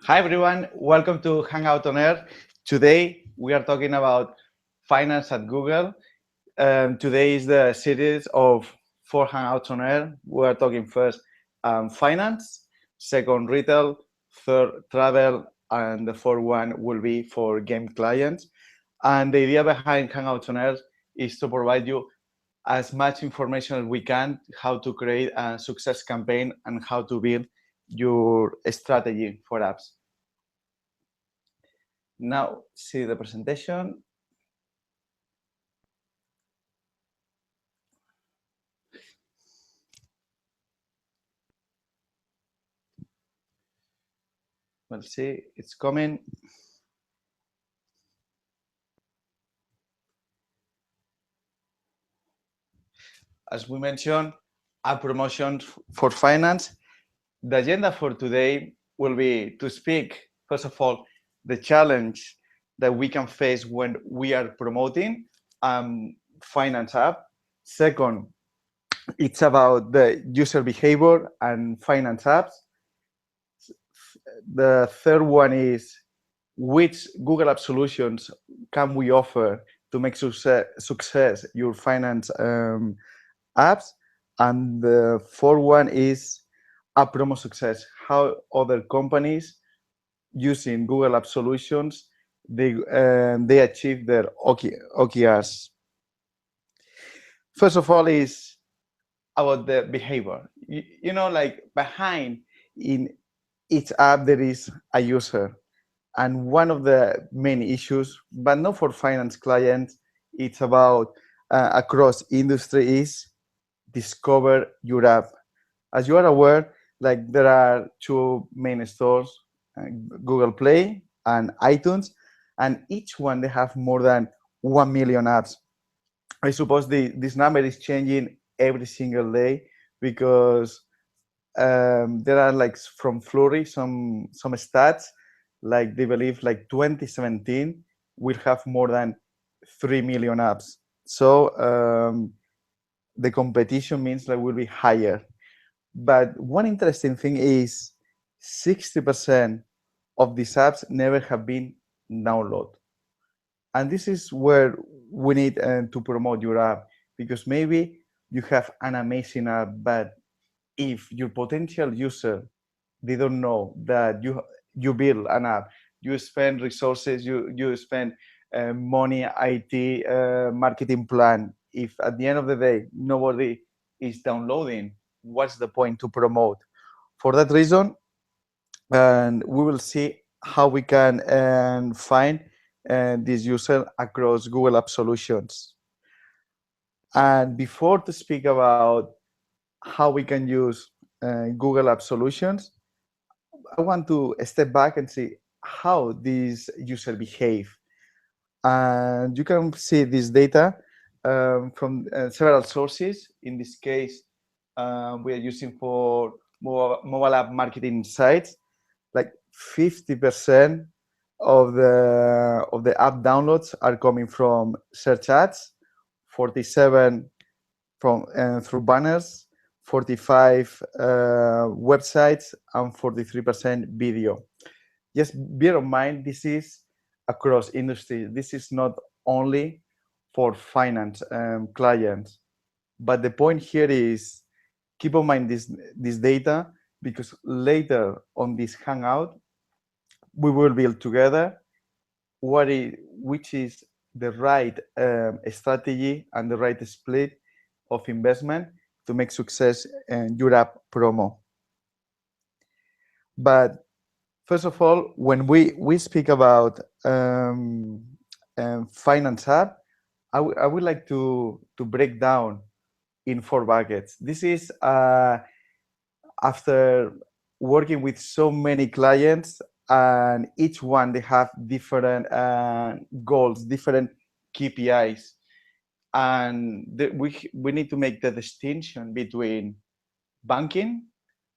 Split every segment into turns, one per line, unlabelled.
Hi everyone, welcome to Hangout on Air. Today we are talking about finance at Google. Today is the series of 4 Hangouts on Air. We are talking first finance, second retail, third travel, and the fourth one will be for game clients. And the idea behind Hangouts on Air is to provide you as much information as we can, how to create a success campaign and how to build your strategy for apps. Now, see the presentation. We'll see, it's coming. As we mentioned, a promotion for finance. The agenda for today will be to speak, first of all, the challenge that we can face when we are promoting finance app. Second, it's about the user behavior and finance apps. The third one is which Google App solutions can we offer to make success your finance apps. And the fourth one is a promo success, how other companies using Google App solutions, they achieve their OKRs. First of all is about the behavior. You know, like behind in each app, there is a user. And one of the main issues, but not for finance clients, it's about across industry is discover your app. As you are aware, like there are two main stores, uh, Google Play and iTunes, and each one they have more than 1 million apps. I suppose this number is changing every single day because there are like from Flurry some stats like they believe like 2017 will have more than 3 million apps. So the competition means that will be higher. But one interesting thing is 60% of these apps never have been downloaded. And this is where we need to promote your app because maybe you have an amazing app, but if your potential user they don't know that you build an app, you spend resources, you spend money, IT, marketing plan. If at the end of the day nobody is downloading, what's the point to promote? For that reason, and we will see how we can find this user across Google App Solutions. And before to speak about how we can use Google App Solutions, I want to step back and see how these user behave. And you can see this data from several sources. In this case, we are using for mobile app marketing sites. Like 50% of the app downloads are coming from search ads, 47 from through banners, 45 websites, and 43% video. Just bear in mind, this is across industry. This is not only for finance clients, but the point here is keep in mind this data because later on this hangout, we will build together which is the right strategy and the right split of investment to make success in your app promo. But first of all, when we speak about finance app, I would like to break down in 4 buckets. This is after working with so many clients, and each one they have different goals, different KPIs, and we need to make the distinction between banking,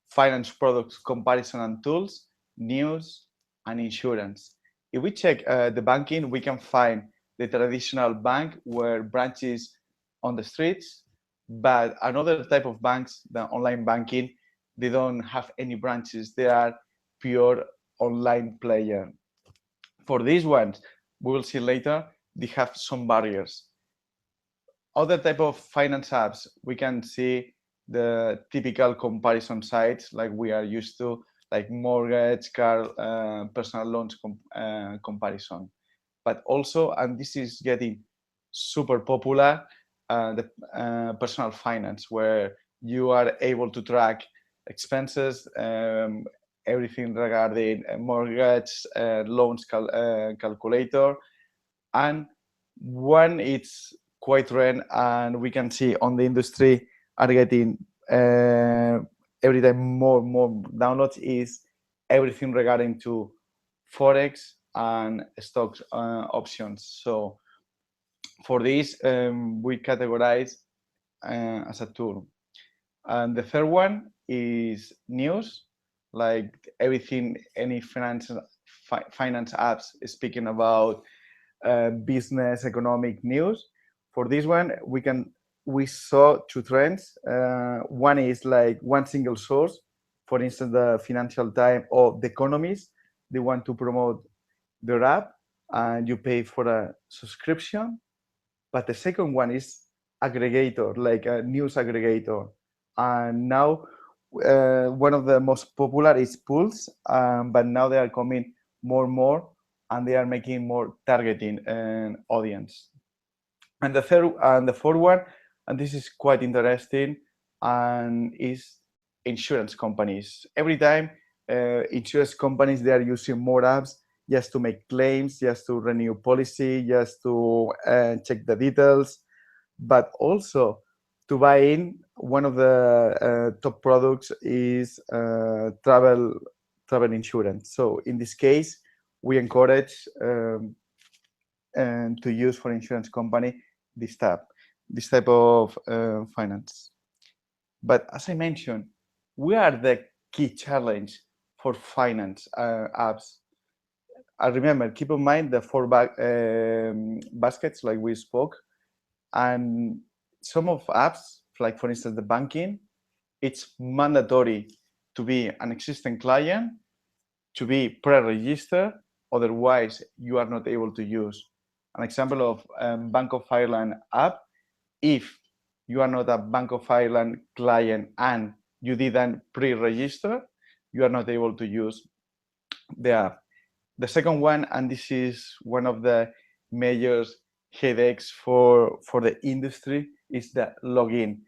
finance products comparison and tools, news, and insurance. If we check the banking, we can find the traditional bank where branches on the streets, but another type of banks, the online banking, they don't have any branches. They are pure online player. For these ones, we will see later, they have some barriers. Other type of finance apps, we can see the typical comparison sites like we are used to, like mortgage, car, personal loans comparison. But also, and this is getting super popular, the personal finance, where you are able to track expenses, everything regarding mortgage, loans calculator, and one it's quite rare, and we can see on the industry are getting every time more downloads, is everything regarding to forex and stocks options. So for this, we categorize as a tool. And the third one is news, like everything, any finance apps speaking about business, economic news. For this one, we saw two trends. One is like one single source, for instance, the Financial Times or The Economist. They want to promote their app, and you pay for a subscription. But the second one is aggregator, like a news aggregator. And now one of the most popular is Pulse, but now they are coming more and more, and they are making more targeting an audience. And the third and the fourth one, and this is quite interesting, and is insurance companies. Every time insurance companies, they are using more apps just to make claims, just to renew policy, just to check the details, but also to buy in. One of the top products is travel insurance. So in this case, we encourage and to use for insurance company this type of finance. But as I mentioned, we are the key challenge for finance apps. I remember, keep in mind the four baskets like we spoke, and some of apps, like for instance the banking, it's mandatory to be an existing client, to be pre-registered, otherwise you are not able to use. An example of Bank of Ireland app, if you are not a Bank of Ireland client and you didn't pre-register, you are not able to use the app. The second one, and this is one of the major headaches for the industry, is the login.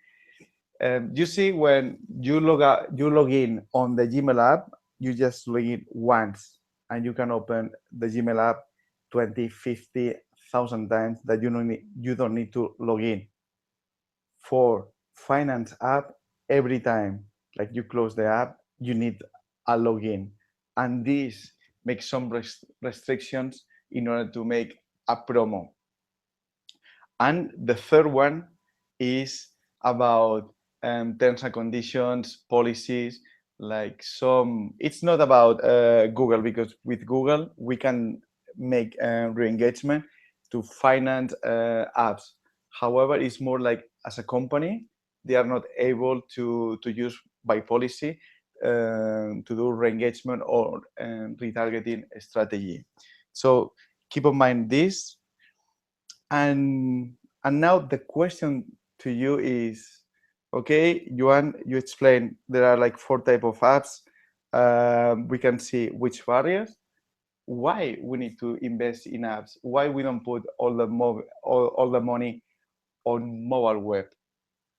You see, when you log in on the Gmail app, you just log in once, and you can open the Gmail app 20, 50,000 times that you don't need to log in. For finance app, every time like you close the app, you need a login, and this makes some restrictions in order to make a promo. And the third one is about terms and conditions, policies, like some, it's not about Google, because with Google, we can make re-engagement to finance apps. However, it's more like as a company, they are not able to use by policy to do re-engagement or retargeting strategy. So keep in mind this. And now the question to you is, okay, Joan, you explained there are like four type of apps. We can see which barriers. Why we need to invest in apps? Why we don't put all the money on mobile web?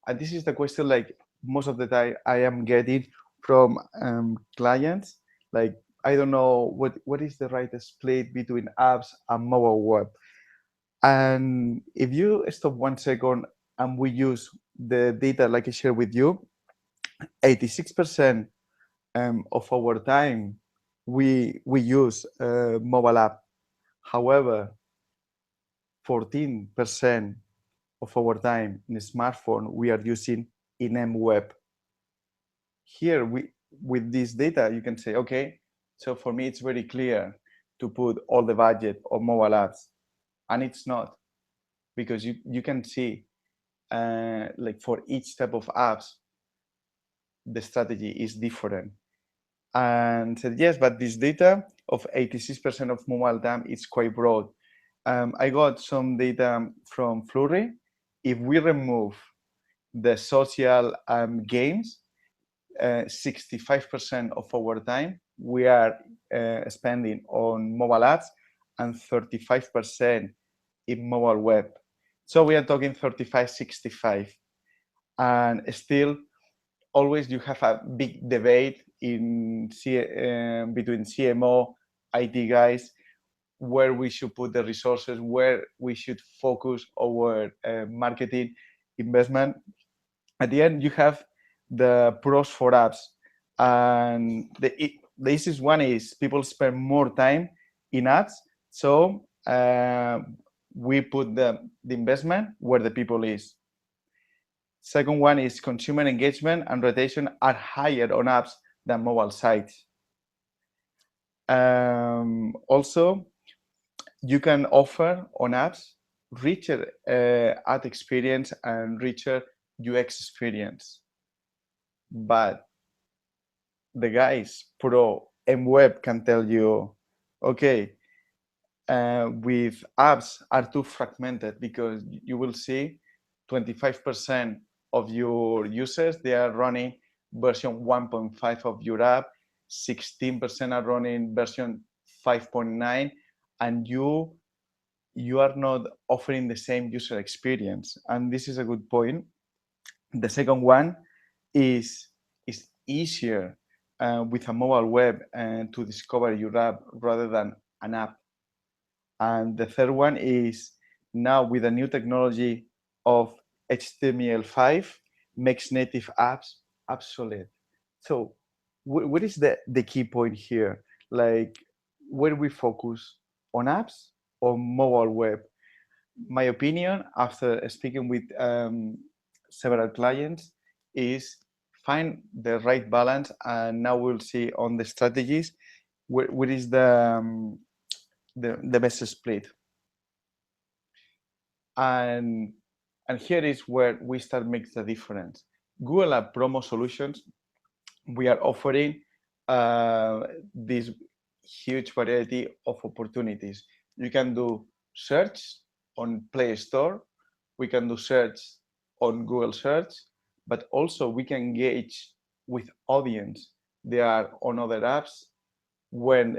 And this is the question, like most of the time I am getting from clients. Like, I don't know what is the right split between apps and mobile web. And if you stop 1 second and we use the data like I shared with you, 86% of our time we use mobile app. However, 14% of our time in smartphone we are using in M-Web. Here, with this data, you can say, okay, so for me it's very clear to put all the budget on mobile apps, and it's not, because you can see like for each type of apps, the strategy is different. and said yes, but this data of 86% of mobile time is quite broad. I got some data from Flurry. If we remove the social games, 65% of our time we are spending on mobile ads and 35% in mobile web. So we are talking 35-65. And still, always you have a big debate between CMO, IT guys, where we should put the resources, where we should focus our marketing investment. At the end, you have the pros for apps, and the easiest one is people spend more time in ads, so we put the investment where the people is. Second one is consumer engagement and retention are higher on apps than mobile sites. Also, you can offer on apps richer ad experience and richer UX experience. But the guys pro and web can tell you, okay, with apps are too fragmented because you will see 25% of your users they are running version 1.5 of your app, 16% are running version 5.9, and you are not offering the same user experience. And this is a good point. The second one is easier with a mobile web to discover your app rather than an app. And the third one is now with the new technology of HTML5 makes native apps obsolete. So what is the key point here? Like where we focus on apps or mobile web? My opinion after speaking with several clients is find the right balance, and now we'll see on the strategies where is the best split. And here is where we start makes the difference. Google App Promo Solutions, we are offering this huge variety of opportunities. You can do search on Play Store, we can do search on Google Search, but also we can engage with audience. They are on other apps when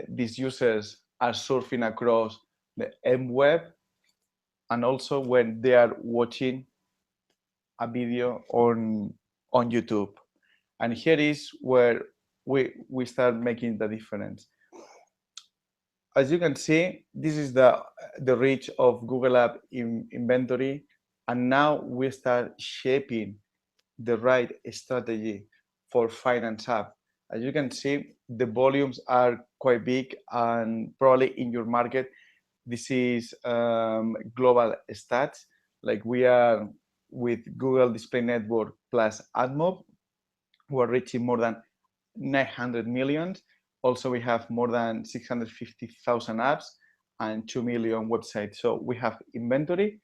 these users are surfing across the M web, and also when they are watching a video on YouTube. And here is where we start making the difference. As you can see, this is the reach of Google App inventory, and now we start shaping the right strategy for finance app. As you can see, the volumes are quite big, and probably in your market, this is global stats. Like we are with Google Display Network plus AdMob, we're reaching more than 900 million. Also, we have more than 650,000 apps and 2 million websites. So we have inventory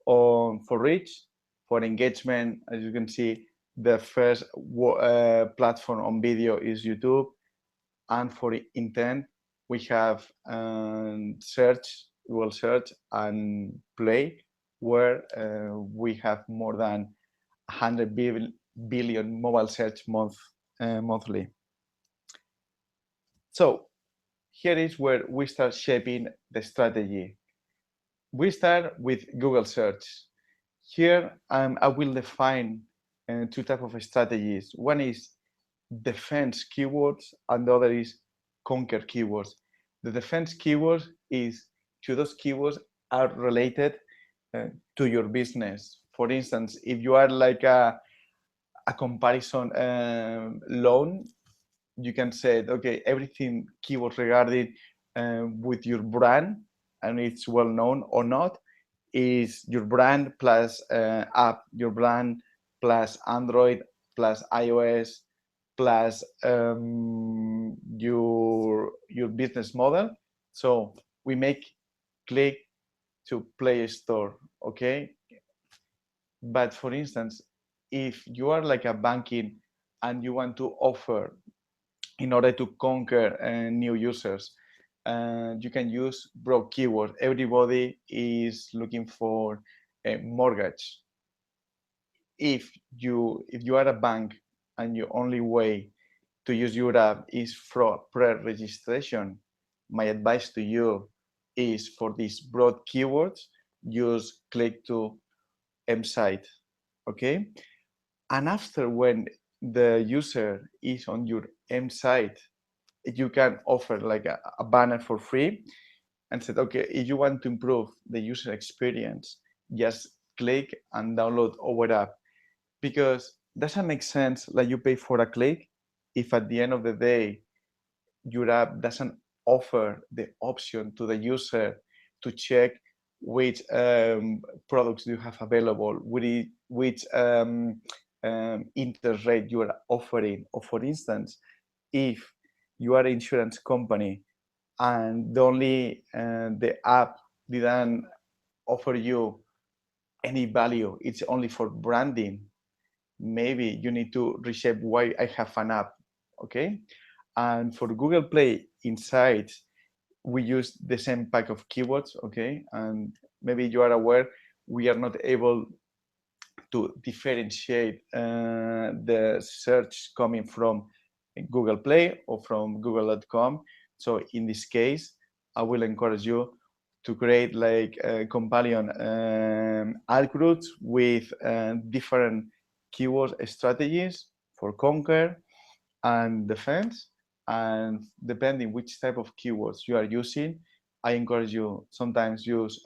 for reach, for engagement. As you can see, the first platform on video is YouTube. And for intent, we have search, Google Search, and Play, where we have more than 100 billion mobile search monthly. So here is where we start shaping the strategy. We start with Google Search. Here I will define two types of strategies. One is defense keywords, and the other is conquer keywords. The defense keywords is to those keywords are related to your business. For instance, if you are like a comparison loan, you can say, okay, everything keywords regarding with your brand, and it's well known or not, is your brand plus app, your brand plus Android plus iOS plus your business model. So we make click to Play Store, okay? But for instance, if you are like a banking and you want to offer in order to conquer new users. You can use broad keywords. Everybody is looking for a mortgage. If you are a bank and your only way to use your app is for pre-registration, my advice to you is for these broad keywords, use click to M site. Okay. And after, when the user is on your M site, you can offer like a banner for free and said, okay, if you want to improve the user experience, just click and download our app. Because doesn't make sense like you pay for a click if at the end of the day your app doesn't offer the option to the user to check which products do you have available, which interest rate you are offering. Or for instance, if you are an insurance company and the app didn't offer you any value, it's only for branding, maybe you need to reshape why I have an app. Okay. And for Google Play inside, we use the same pack of keywords. Okay. And maybe you are aware, we are not able to differentiate the search coming from Google Play or from google.com. So in this case, I will encourage you to create like companion algorithms with different keyword strategies for conquer and defense. And depending which type of keywords you are using, I encourage you sometimes use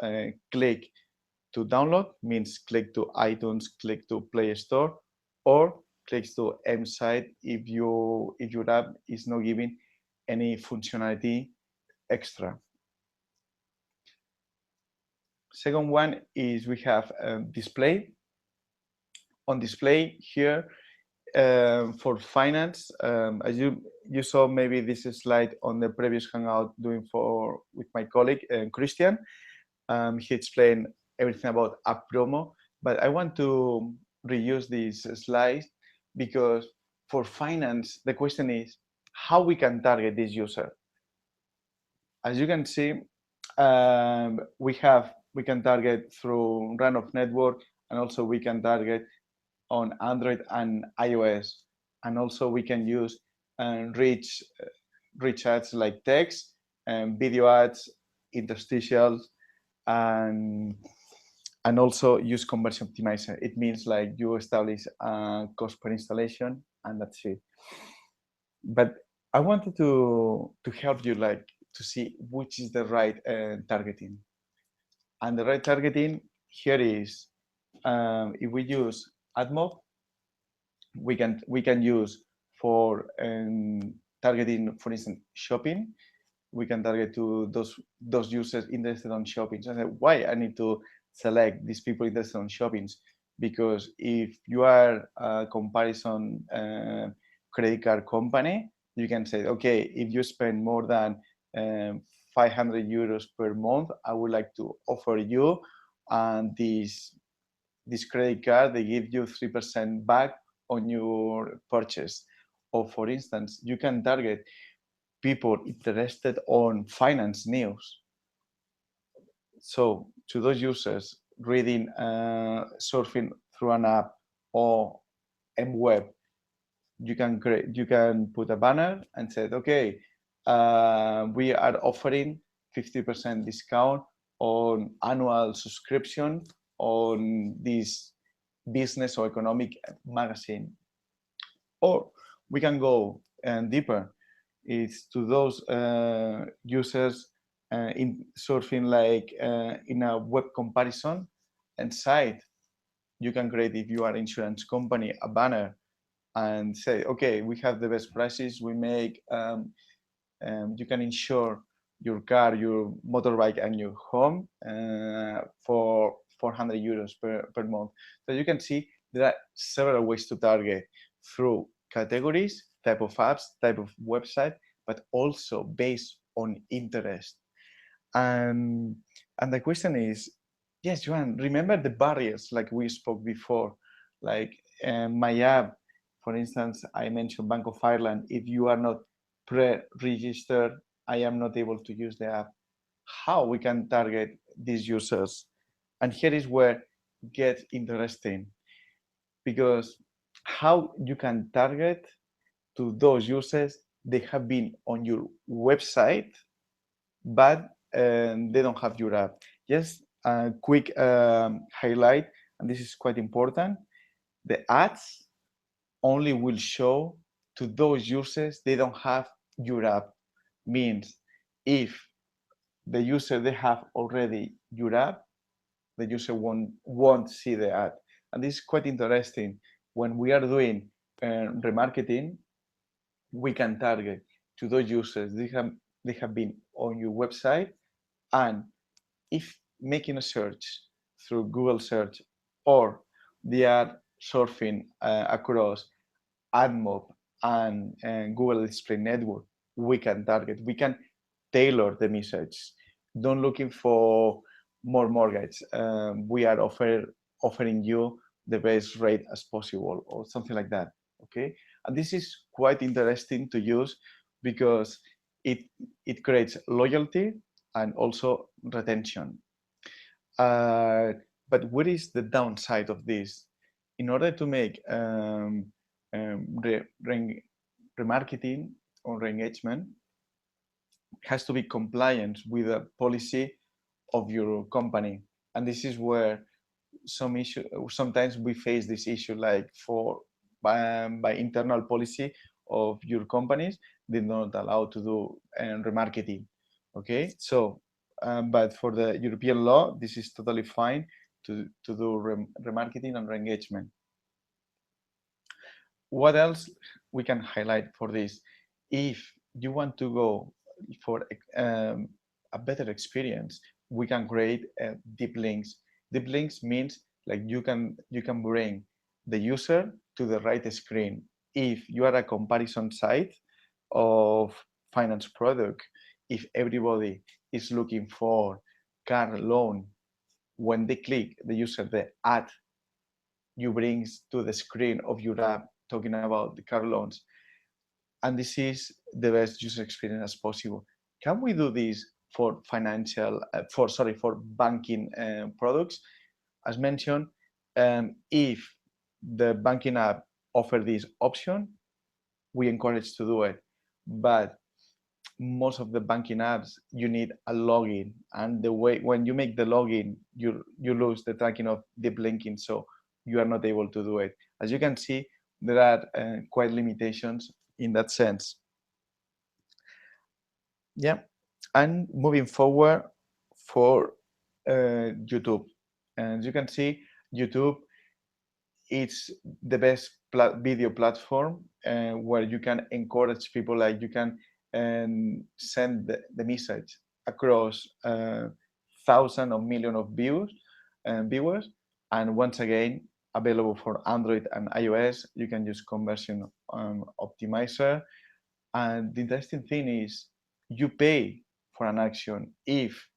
click to download, means click to iTunes, click to Play Store, or click to M site if your app is not giving any functionality extra. Second one is we have display. On display here, for finance, as you saw maybe this slide on the previous hangout doing for with my colleague Christian. He explained everything about app promo, but I want to reuse this slide because for finance the question is how we can target this user. As you can see, we can target through run of network, and also we can target on Android and iOS, and also we can use rich ads like text and video ads, interstitials, and also use conversion optimizer. It means like you establish a cost per installation and that's it. But I wanted to help you like to see which is the right targeting. And the right targeting here is if we use AdMob, we can use for targeting, for instance, shopping. We can target to those users interested on shopping. So I said, why I need to select these people interested on shopping? Because if you are a comparison credit card company, you can say, okay, if you spend more than 500 euros per month, I would like to offer you this credit card. They give you 3% back on your purchase. Or for instance, you can target people interested on finance news. So to those users reading, surfing through an app or web, you can put a banner and say, okay, we are offering 50% discount on annual subscription on this business or economic magazine. Or we can go deeper. It's to those users in surfing like in a web comparison and site. You can create, if you are insurance company, a banner and say, okay, we have the best prices. We make you can insure your car, your motorbike, and your home for 400 euros per month. So you can see there are several ways to target through categories, type of apps, type of website, but also based on interest. And the question is, yes, Joan, remember the barriers like we spoke before, like my app, for instance, I mentioned Bank of Ireland. If you are not pre-registered. I am not able to use the app. How we can target these users? And here is where it gets interesting, because how you can target to those users, they have been on your website, but they don't have your app. Just a quick highlight, and this is quite important. The ads only will show to those users they don't have your app. Means if the user they have already your app, the user won't see the ad. And this is quite interesting. When we are doing remarketing, we can target to those users they have been on your website, and if making a search through Google search, or they are surfing across AdMob and Google Display Network, we can target, we can tailor the message. Don't looking for more mortgage. We are offering you the best rate as possible, or something like that. Okay, and this is quite interesting to use because it it creates loyalty and also retention. Uh, but what is the downside of this? In order to make remarketing or re-engagement, has to be compliant with the policy of your company. And this is where sometimes we face this issue, like by internal policy of your companies, they're not allowed to do remarketing. Okay, so but for the European law, this is totally fine to do remarketing and re-engagement. What else we can highlight for this? If you want to go for a better experience, we can create deep links. Deep links means like you can bring the user to the right screen. If you are a comparison site of finance product, if everybody is looking for car loan, when they click the user the ad you brings to the screen of your app talking about the car loans, and this is the best user experience as possible. Can we do this for for banking products? As mentioned, if the banking app offer this option, we encourage to do it. But most of the banking apps you need a login, and the way when you make the login you lose the tracking of deep linking, so you are not able to do it. As you can see, there are quite limitations in that sense. Yeah, and moving forward for YouTube, and you can see YouTube, it's the best video platform where you can encourage people, like you can send the message across thousands or millions of viewers, and once again available for Android and iOS. You can use conversion optimizer, and the interesting thing is you pay for an action. If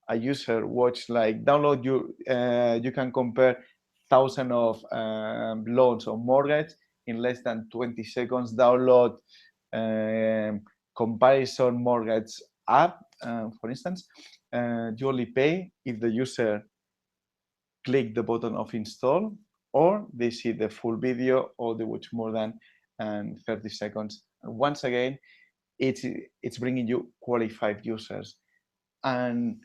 a user watch, like download, you can compare thousand of loans or mortgage in less than 20 seconds. Download comparison mortgage app, for instance. You only pay if the user click the button of install, or they see the full video, or they watch more than 30 seconds. And once again, it's bringing you qualified users. And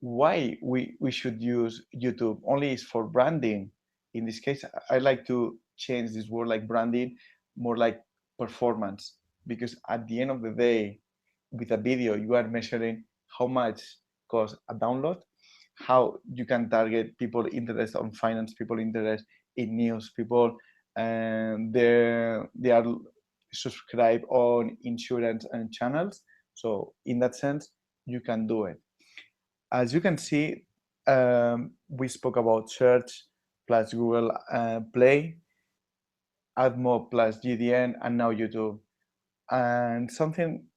why we should use YouTube only is for branding. In this case, I like to change this word like branding, more like performance, because at the end of the day, with a video, you are measuring how much costs a download, how you can target people interested on finance, people interested in news, people and they are subscribed on insurance and channels. So in that sense, you can do it. As you can see, we spoke about search plus Google Play, AdMob plus GDN, and now YouTube. And something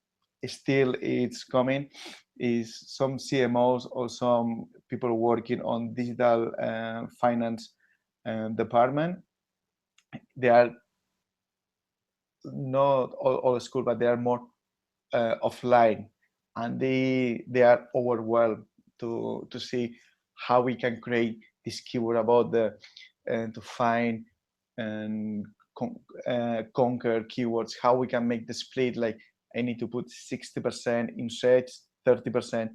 still it's coming is some CMOs or some people working on digital finance department. They are not all school, but they are more offline, and they are overwhelmed to see how we can create this keyword about the to find and conquer keywords, how we can make the split, like I need to put 60% in search, 30%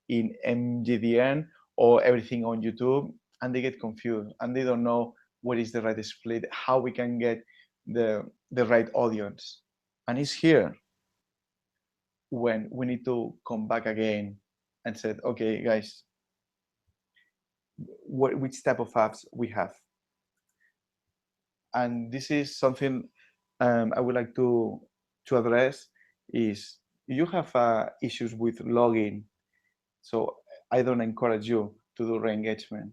in mgdn, or everything on YouTube, and they get confused and they don't know what is the right split, how we can get the right audience. And it's here when we need to come back again and said, okay, guys, which type of apps we have. And this is something I would like to address is you have issues with login. So I don't encourage you to do re-engagement.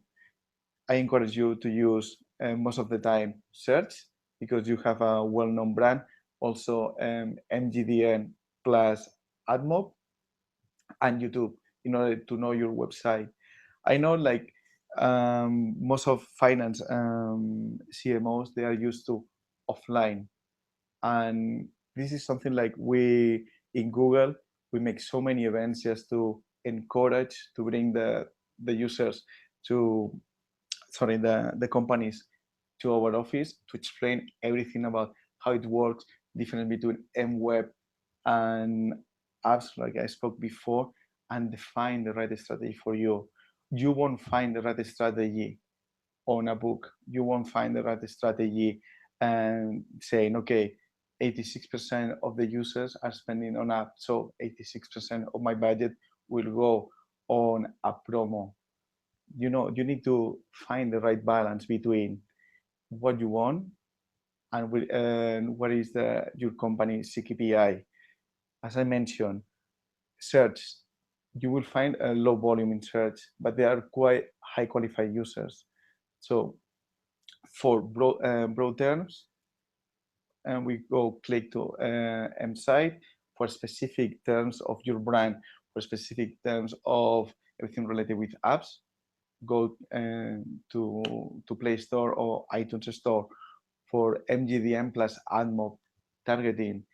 I encourage you to use most of the time search, because you have a well-known brand. Also MGDN plus AdMob and YouTube in order to know your website. I know like most of finance CMOs, they are used to offline, and this is something like we in Google, we make so many events just to encourage, to bring the users to, sorry, the companies to our office to explain everything about how it works, difference between MWeb and apps like I spoke before, and define the right strategy for you. You won't find the right strategy on a book. You won't find the right strategy and saying, okay, 86% of the users are spending on app, so 86% of my budget will go on a promo. You know, you need to find the right balance between what you want and what is your company's CKPI. As I mentioned, search, you will find a low volume in search, but they are quite high qualified users. So for broad terms, and we go click to M site for specific terms of your brand, for specific terms of everything related with apps. Go to Play Store or iTunes Store for MGDM plus AdMob targeting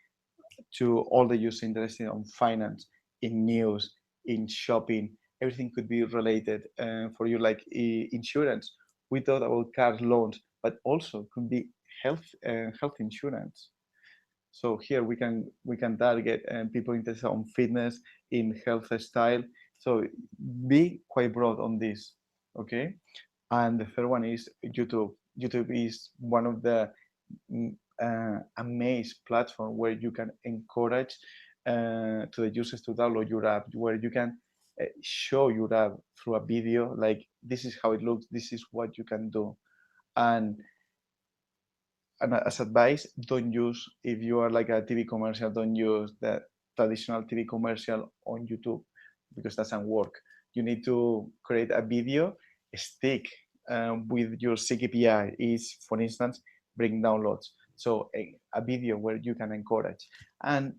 to all the users interested on finance, in news, in shopping. Everything could be related for you, like insurance. We thought about car loans, but also could be health insurance. So here we can target people interested on fitness, in health style. So be quite broad on this, okay? And the third one is YouTube. YouTube is one of the amazing platform where you can encourage to the users to download your app, where you can show your app through a video, like this is how it looks, this is what you can do. And as advice, don't use, if you are like a TV commercial, don't use the traditional TV commercial on YouTube, because that doesn't work. You need to create a video, stick with your CKPI is, for instance, bring downloads. So a video where you can encourage. And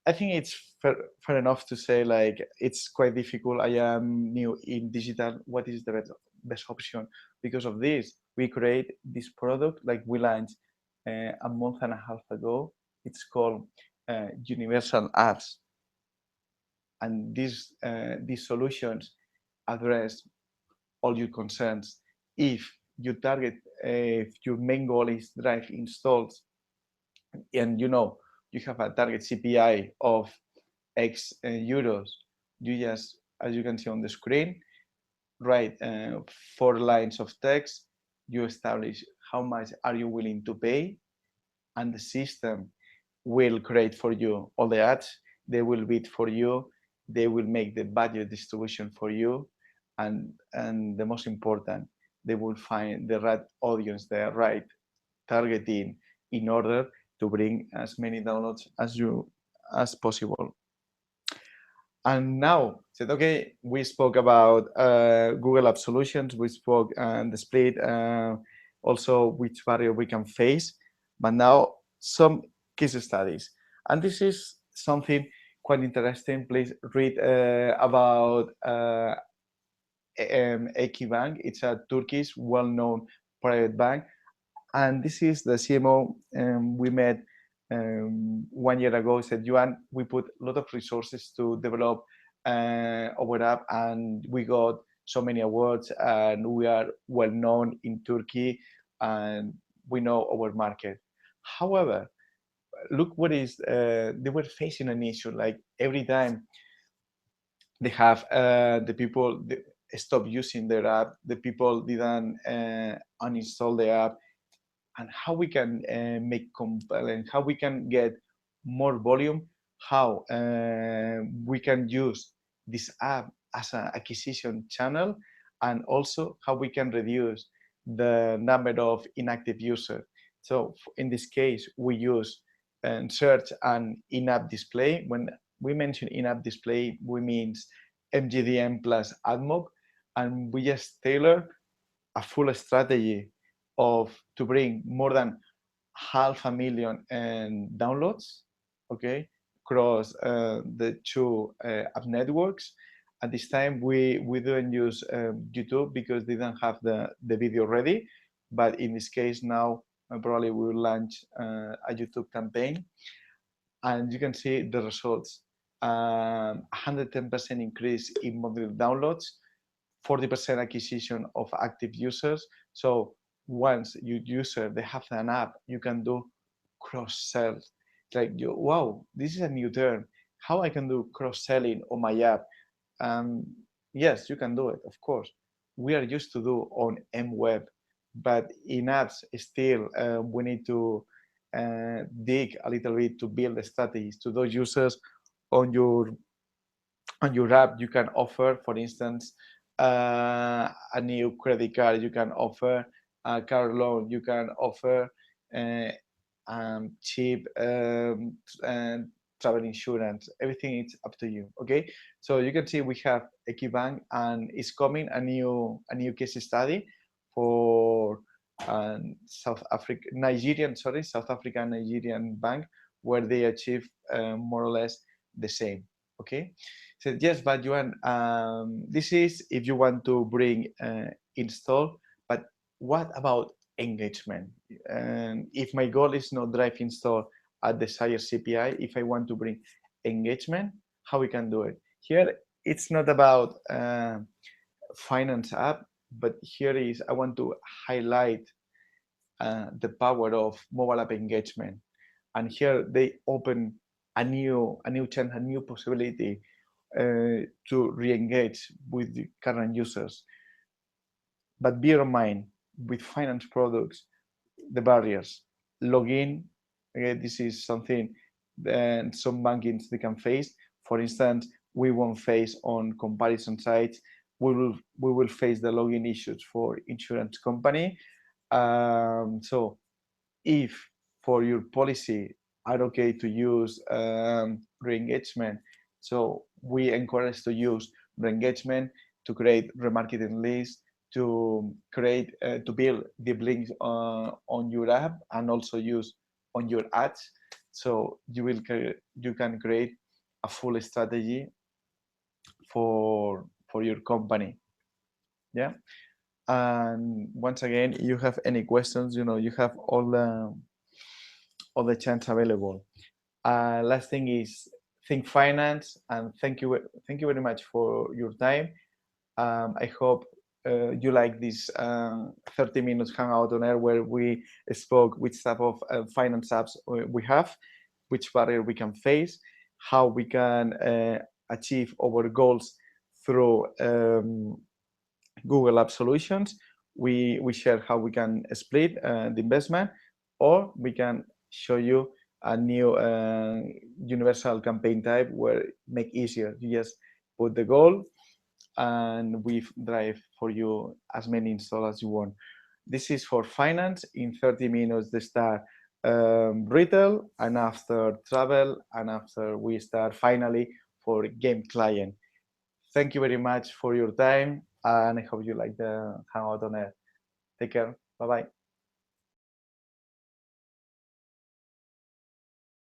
I think it's fair enough to say like it's quite difficult. I am new in digital. What is the best option? Because of this, we create this product like we launched a month and a half ago. It's called Universal Apps, and these solutions address all your concerns. If you target, if your main goal is drive installs, and you have a target CPI of X euros, you just, as you can see on the screen, write 4 lines of text. You establish how much are you willing to pay, and the system will create for you all the ads. They will bid for you. They will make the budget distribution for you, and the most important, they will find the right audience, the right targeting, in order to bring as many downloads as possible. And now said, okay, we spoke about Google App Solutions, we spoke and the split, also which barrier we can face, but now some case studies. And this is something quite interesting. Please read about Eki Bank. It's a Turkish well-known private bank. And this is the CMO we met 1 year ago said, Joan, we put a lot of resources to develop our app, and we got so many awards, and we are well known in Turkey, and we know our market. However, look what is they were facing an issue. Like every time they have the people stop using their app, the people didn't uninstall the app, and how we can make compelling, how we can get more volume, how we can use this app as an acquisition channel, and also how we can reduce the number of inactive users. So in this case, we use search and in-app display. When we mention in-app display, we means MGDM plus AdMob, and we just tailor a full strategy of to bring more than 500,000 downloads, okay, across the two app networks. At this time, we didn't use YouTube because they didn't have the video ready. But in this case now, probably we will launch a YouTube campaign, and you can see the results. 110% increase in monthly downloads, 40% acquisition of active users. So once you user they have an app, you can do cross sell. Like you, wow, this is a new term. How I can do cross selling on my app? Um, yes, you can do it. Of course, we are used to do on MWeb, but in apps still we need to dig a little bit to build the strategies to those users on your app. You can offer, for instance, a new credit card. You can offer a car loan. You can offer uh, cheap and travel insurance. Everything is up to you. Okay, so you can see we have Equibank, and it's coming a new case study for South Africa, Nigerian, sorry, South African Nigerian bank, where they achieve more or less the same. Okay, so yes, but Joan, this is if you want to bring install, but what about engagement? And if my goal is not drive install at desired CPI, if I want to bring engagement, how we can do it? Here, it's not about finance app, but here is I want to highlight the power of mobile app engagement. And here they open a new chance, a new possibility to re-engage with the current users. But bear in mind, with finance products, the barriers, login, this is something that some bankings they can face. For instance, we won't face on comparison sites. We will face the login issues for insurance company. So if for your policy are okay to use re-engagement, so we encourage to use re-engagement to create remarketing lists, to create to build deep links on your app, and also use on your ads. So you can create a full strategy for your company. Yeah. And once again, you have any questions, you have all the chance available. Last thing is think finance, and thank you very much for your time. I hope you like this 30 minutes hangout on air where we spoke which type of finance apps we have, which barrier we can face, how we can achieve our goals through Google App Solutions. We share how we can split the investment, or we can show you a new universal campaign type where make easier. You just put the goal, and we drive for you as many install as you want. This is for finance. In 30 minutes, they start retail, and after travel, and after we start finally for game client. Thank you very much for your time, and I hope you like the hangout on air. Take care. Bye bye.